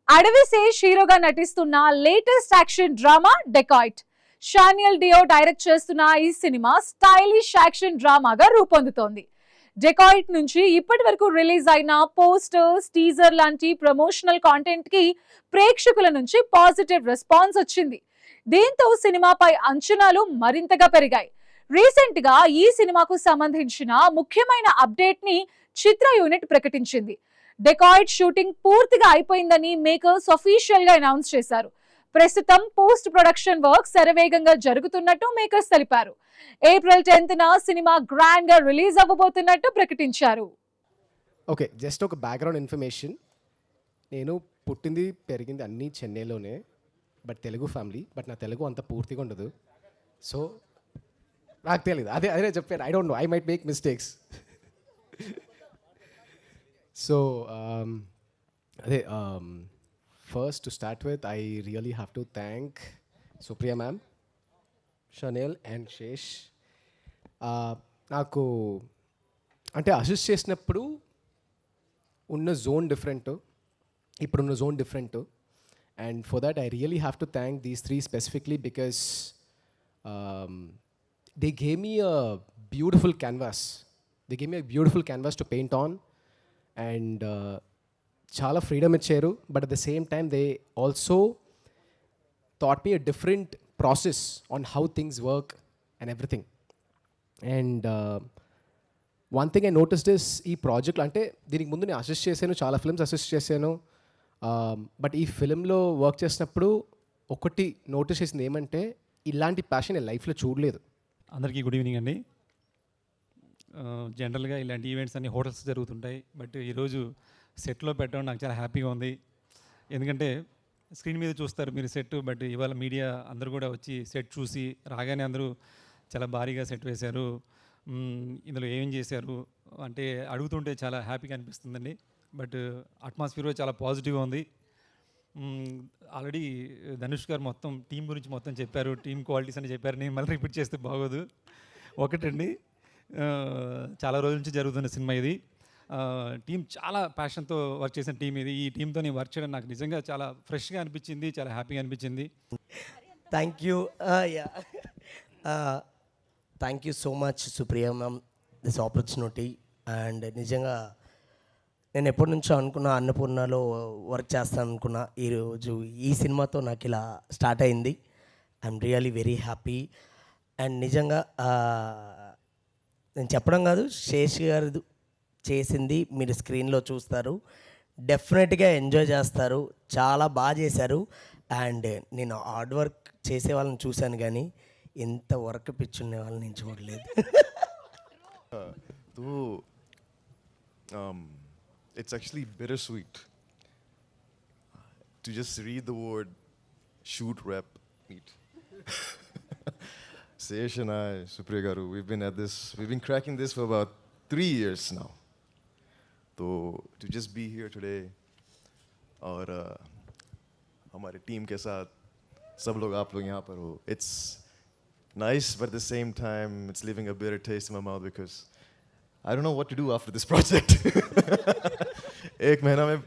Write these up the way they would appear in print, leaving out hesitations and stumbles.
అడవి శేష్ హీరోగా నటిస్తున్న లేటెస్ట్ యాక్షన్ డ్రామా డెకాయిట్. షానియల్ డియో డైరెక్ట్ చేస్తున్న ఈ సినిమా స్టైలిష్ యాక్షన్ డ్రామాగా రూపొందుతోంది. డెకాయిట్ నుంచి ఇప్పటి వరకు రిలీజ్ అయిన పోస్టర్స్, టీజర్ లాంటి ప్రమోషనల్ కాంటెంట్ కి ప్రేక్షకుల నుంచి పాజిటివ్ రెస్పాన్స్ వచ్చింది. దీంతో సినిమాపై అంచనాలు మరింతగా పెరిగాయి. రీసెంట్ గా ఈ సినిమాకు సంబంధించిన ముఖ్యమైన అప్డేట్ ని చిత్ర యూనిట్ ప్రకటించింది. డెకాయిట్ షూటింగ్ పూర్తిగా అయిపోయిందని మేకర్స్ అఫీషియల్ గా అనౌన్స్ చేశారు. ప్రస్తుతం పోస్ట్ ప్రొడక్షన్ వర్క్ శరవేగంగా జరుగుతున్నట్టు మేకర్స్ తెలిపారు. ఏప్రిల్ 10న సినిమా గ్రాండ్ గా రిలీజ్ అవ్వబోతున్నట్టు ప్రకటించారు. ఓకే, జస్ట్ ఒక బ్యాక్గ్రౌండ్ ఇన్ఫర్మేషన్. నేను పుట్టింది పెరిగింది అన్నీ చెన్నైలోనే, బట్ తెలుగు ఫ్యామిలీ. బట్ నా తెలుగు అంత పూర్తిగా ఉండదు, సో నాకు తెలియదు. అదే అదే చెప్పాను, I don't know, I might make mistakes. So అదే first to start with, I really have to thank Supriya ma'am, Shanel and Shesh. నాకు అంటే అసిస్ట్ చేసినప్పుడు ఉన్న జోన్ డిఫరెంట్, ఇప్పుడున్న zone different. And for that I really have to thank these three specifically because they gave me a beautiful canvas. They gave me a beautiful canvas to paint on, and చాలా freedom ఇచ్చారు. But at the same time they also taught me a different process on how things work and everything. And one thing I noticed is ఈ project అంటే దీనికి ముందు నేను assist చేశాను, చాలా films assist చేశాను. బట్ ఈ ఫిల్మ్లో వర్క్ చేసినప్పుడు ఒకటి నోటీస్ చేసింది ఏమంటే, ఇలాంటి ప్యాషన్ నేను లైఫ్లో చూడలేదు. అందరికీ గుడ్ ఈవినింగ్ అండి. జనరల్గా ఇలాంటి ఈవెంట్స్ అన్ని హోటల్స్ జరుగుతుంటాయి, బట్ ఈరోజు సెట్లో పెట్టడం నాకు చాలా హ్యాపీగా ఉంది. ఎందుకంటే స్క్రీన్ మీద చూస్తారు మీరు సెట్, బట్ ఇవాళ మీడియా అందరూ కూడా వచ్చి సెట్ చూసి రాగానే అందరూ చాలా భారీగా సెట్ వేశారు. ఇందులో ఏం చేశారు అంటే అడుగుతుంటే చాలా హ్యాపీగా అనిపిస్తుందండి. బట్ అట్మాస్ఫియర్ చాలా పాజిటివ్గా ఉంది. ఆల్రెడీ ధనుష్ గారు మొత్తం టీం గురించి మొత్తం చెప్పారు, టీం క్వాలిటీస్ అని చెప్పారు. నేను మళ్ళీ రిపీట్ చేస్తే బాగోదు. ఒకటండి, చాలా రోజుల నుంచి జరుగుతున్న సినిమా ఇది. టీం చాలా ప్యాషన్తో వర్క్ చేసిన టీం ఇది. ఈ టీంతో నేను వర్క్ చేయడం నాకు నిజంగా చాలా ఫ్రెష్గా అనిపించింది, చాలా హ్యాపీగా అనిపించింది. Thank you thank you so much Supriya ma'am this opportunity. And నిజంగా నేను ఎప్పటి నుంచో అనుకున్నా అన్నపూర్ణలో వర్క్ చేస్తాను అనుకున్నా. ఈరోజు ఈ సినిమాతో నాకు ఇలా స్టార్ట్ అయింది. I'm really very happy. And నిజంగా నేను చెప్పడం కాదు, శేష్ గారు చేసింది మీరు స్క్రీన్లో చూస్తారు, డెఫినెట్గా ఎంజాయ్ చేస్తారు. చాలా బాగా చేశారు. అండ్ నేను హార్డ్ వర్క్ చేసే వాళ్ళని చూశాను, కానీ ఎంత వర్క్ పిచ్చుండే వాళ్ళని నేను చూడలేదు. It's actually bittersweet to just read the word shoot, rep, meet. Sesh and I, Supriya Garu, we've been cracking this for about 3 years now. So to just be here today और हमारे team के साथ सब लोग आप लोग यहाँ पर हो, it's nice, but at the same time it's leaving a bitter taste in my mouth because I don't know what to do after this project. एक महीना में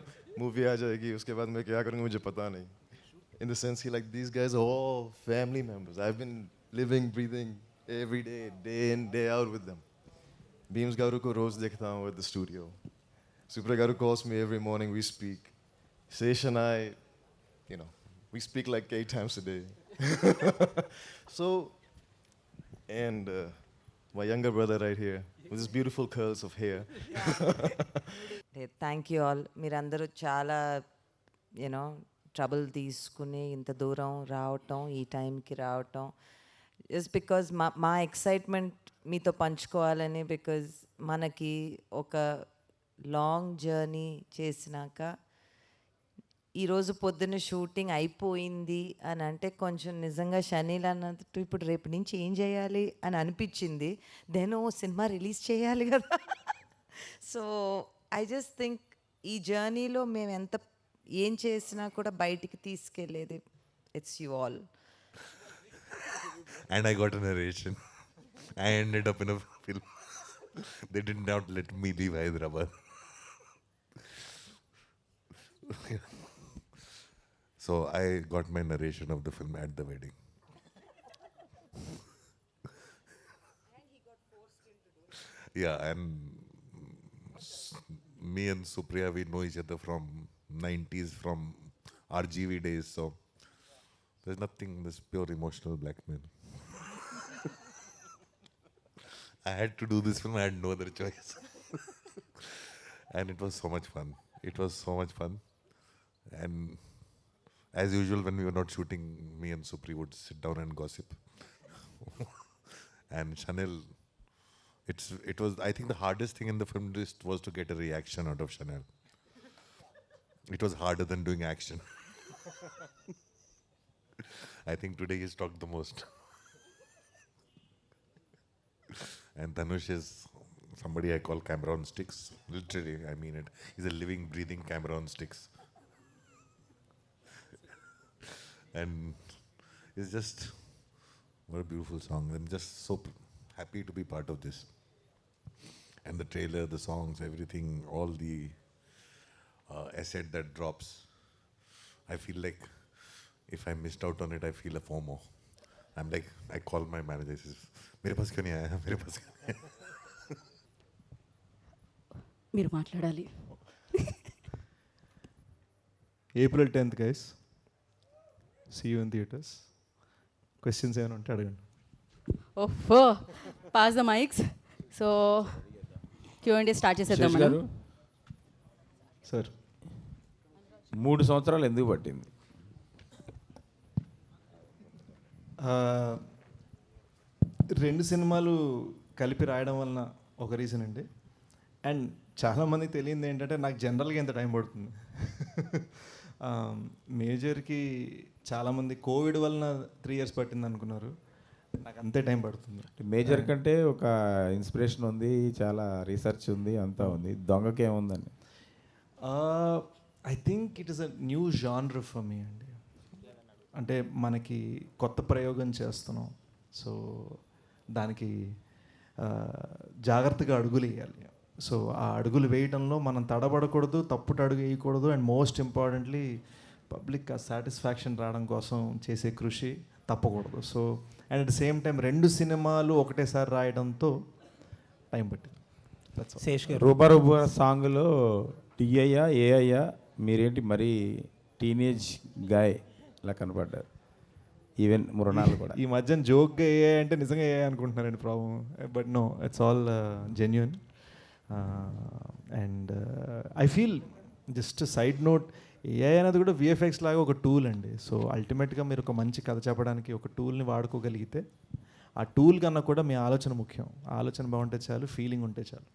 मूवी आ जाएगी, उसके बाद मैं क्या करूँगा मुझे पता नहीं. In the sense कि like these guys are all family members. I've been living, breathing every day, day in, day out with them. Beams Garu ko roz dekhta hu at the studio. Supriya Garu calls me every morning, we speak. Sesh and I, you know, we speak like 8 times a day. So, and my younger brother right here with his beautiful curls of hair. Thank you all. మీరందరూ చాలా you know trouble తీసుకుని ఇంత దూరం రావటం, ఈ టైంకి రావటం, just because మా ఎక్సైట్మెంట్ మీతో పంచుకోవాలని. బికాజ్ మనకి ఒక లాంగ్ జర్నీ చేసినాక ఈరోజు పొద్దున్న షూటింగ్ అయిపోయింది అని అంటే కొంచెం నిజంగా షనీల్ అన్నట్టు ఇప్పుడు రేపు నుంచి ఏం చేయాలి అని అనిపించింది. దెన్ ఓ సినిమా రిలీజ్ చేయాలి కదా. సో ఐ జస్ట్ థింక్ ఈ జర్నీలో మేము ఎంత ఏం చేసినా కూడా బయటికి తీసుకెళ్ళేది it's you all. And I got a narration. I ended up in a film. They did not let me leave Hyderabad. So I got my narration of the film at the wedding. Yeah, and me and Supriya, we know each other from 90s, from RGV days, so there's nothing, this pure emotional blackmail. I had to do this film, I had no other choice. And it was so much fun. It was so much fun. And as usual, when we were not shooting, me and Supri would sit down and gossip. And Chanel, it was, I think the hardest thing in the film was to get a reaction out of Chanel. It was harder than doing action. I think today he's talked the most. And Dhanush is somebody I call camera on sticks. Literally, I mean it. He's a living, breathing camera on sticks. And it's just, what a beautiful song. I'm just so happy to be part of this. And the trailer, the songs, everything, all the asset that drops. I feel like if I missed out on it, I feel a FOMO. I'm like, I call my manager, he says, मेरे पास क्यों नहीं आया, मेरे पास क्यों नहीं आया? మీరు మాట్లాడాలి. April 10th, guys. See you in theaters. Questions ఏమైనా ఉంటే అడగండి. ఓహో, pass the mics. So Q&A start చేసేద్దాం శేష్ మనం. గారు సార్ 3 సంవత్సరాలు ఎందుకు పట్టింది? రెండు సినిమాలు కలిపి రాయడం వలన ఒక రీజన్ అండి. అండ్ చాలామందికి తెలియంది ఏంటంటే నాకు జనరల్గా ఎంత టైం పడుతుంది. మేజర్కి చాలామంది కోవిడ్ వలన 3 years పట్టింది అనుకున్నారు. నాకు అంతే టైం పడుతుంది. మేజర్ కంటే ఒక ఇన్స్పిరేషన్ ఉంది, చాలా రీసెర్చ్ ఉంది, అంతా ఉంది. దొంగకి ఏముందని? I think it is a new genre for me అండి. అంటే మనకి కొత్త ప్రయోగం చేస్తున్నాం. సో దానికి జాగ్రత్తగా అడుగులు వేయాలి. సో ఆ అడుగులు వేయడంలో మనం తడబడకూడదు, తప్పుట అడుగు వేయకూడదు. And most importantly public satisfaction రావడం కోసం చేసే కృషి తప్పకూడదు. So and at the same time 2 సినిమాలు ఒకటేసారి రాయడంతో టైం పట్టింది. శేష్ గారు, రూబా రూబా సాంగ్లో టీఐయా ఏఐయా మీరేంటి మరీ టీనేజ్ గాయ్ ఇలా కనపడ్డారు. ఈవెన్ మృణాలు కూడా ఈ మధ్యన జోక్గా ఏ అంటే నిజంగా ఏ అనుకుంటున్నారండి problem. But no, it's all genuine. And I feel just side note, AI అనేది కూడా విఎఫ్ఎక్స్ లాగా ఒక టూల్ అండి. సో అల్టిమేట్గా మీరు ఒక మంచి కథ చెప్పడానికి ఒక టూల్ని వాడుకోగలిగితే, ఆ టూల్ కన్నా కూడా మీ ఆలోచన ముఖ్యం. ఆలోచన బాగుంటే చాలు, ఫీలింగ్ ఉంటే చాలు.